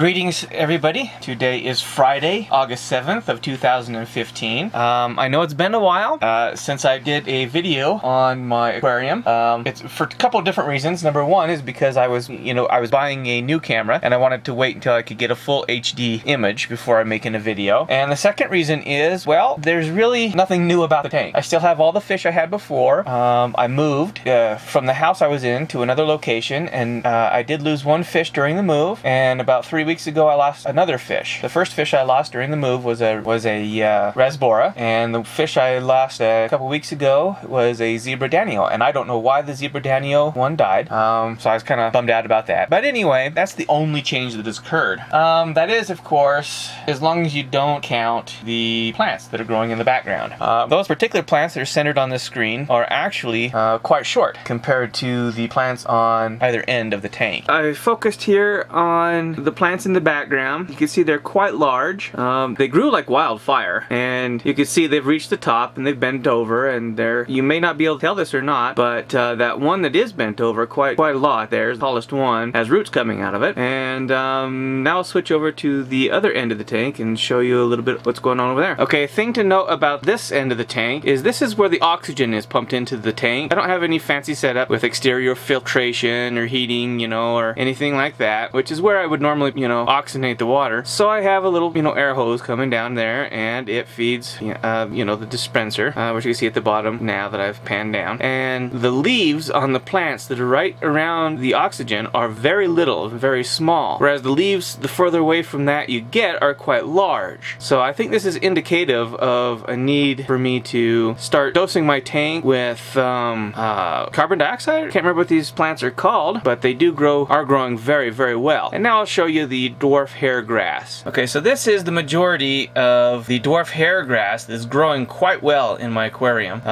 Greetings everybody. Today is Friday, August 7th of 2015. I know it's been a while since I did a video on my aquarium. It's for a couple of different reasons. Number one is because I was buying a new camera and I wanted to wait until I could get a full HD image before I'm making a video. And the second reason is, well, there's really nothing new about the tank. I still have all the fish I had before. I moved from the house I was in to another location, and I did lose one fish during the move, and about 3 weeks ago I lost another fish. The first fish I lost during the move was a rasbora, and the fish I lost a couple weeks ago was a zebra danio, and I don't know why the zebra danio one died, so I was kind of bummed out about that. But anyway, that's the only change that has occurred. That is, of course, as long as you don't count the plants that are growing in the background. Those particular plants that are centered on this screen are actually quite short compared to the plants on either end of the tank. I focused here on the plants in the background. You can see they're quite large. They grew like wildfire, and you can see they've reached the top and they've bent over, and you may not be able to tell this or not, but that one that is bent over quite a lot there, the tallest one, has roots coming out of it. And now I'll switch over to the other end of the tank and show you a little bit what's going on over there. Okay, thing to note about this end of the tank is this is where the oxygen is pumped into the tank. I don't have any fancy setup with exterior filtration or heating, or anything like that, which is where I would normally, oxygenate the water. So I have a little, air hose coming down there, and it feeds, the dispenser, which you can see at the bottom now that I've panned down. And the leaves on the plants that are right around the oxygen are very little, very small, whereas the leaves the further away from that you get are quite large. So I think this is indicative of a need for me to start dosing my tank with carbon dioxide. I can't remember what these plants are called, but they are growing very, very well. And now I'll show you the dwarf hairgrass. Okay, so this is the majority of the dwarf hairgrass that's growing quite well in my aquarium.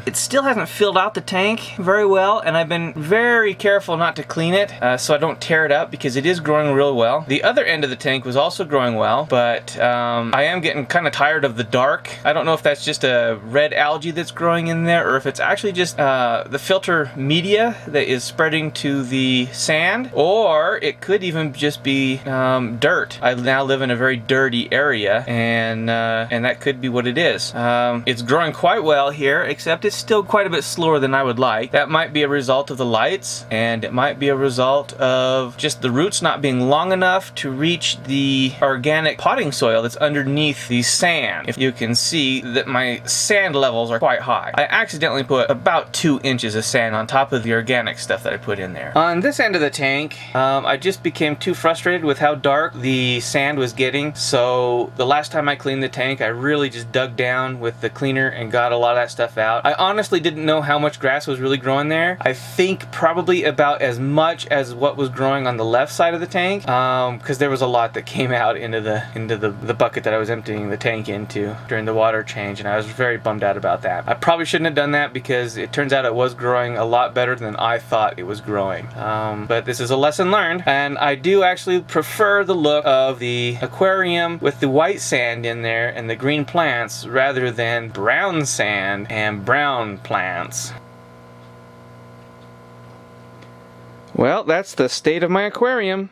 It still hasn't filled out the tank very well, and I've been very careful not to clean it so I don't tear it up, because it is growing real well. The other end of the tank was also growing well, but I am getting kind of tired of the dark. I don't know if that's just a red algae that's growing in there, or if it's actually just the filter media that is spreading to the sand, or it could even just be dirt. I now live in a very dirty area, and that could be what it is. It's growing quite well here, except it's still quite a bit slower than I would like. That might be a result of the lights, and it might be a result of just the roots not being long enough to reach the organic potting soil that's underneath the sand. If you can see that my sand levels are quite high. I accidentally put about 2 inches of sand on top of the organic stuff that I put in there. On this end of the tank, I just became too frustrated with how dark the sand was getting, so the last time I cleaned the tank, I really just dug down with the cleaner and got a lot of that stuff out. I honestly didn't know how much grass was really growing there. I think probably about as much as what was growing on the left side of the tank, because there was a lot that came out into the bucket that I was emptying the tank into during the water change, and I was very bummed out about that. I probably shouldn't have done that, because it turns out it was growing a lot better than I thought it was growing. But this is a lesson learned, and I do actually prefer the look of the aquarium with the white sand in there and the green plants rather than brown sand and brown plants. Well, that's the state of my aquarium.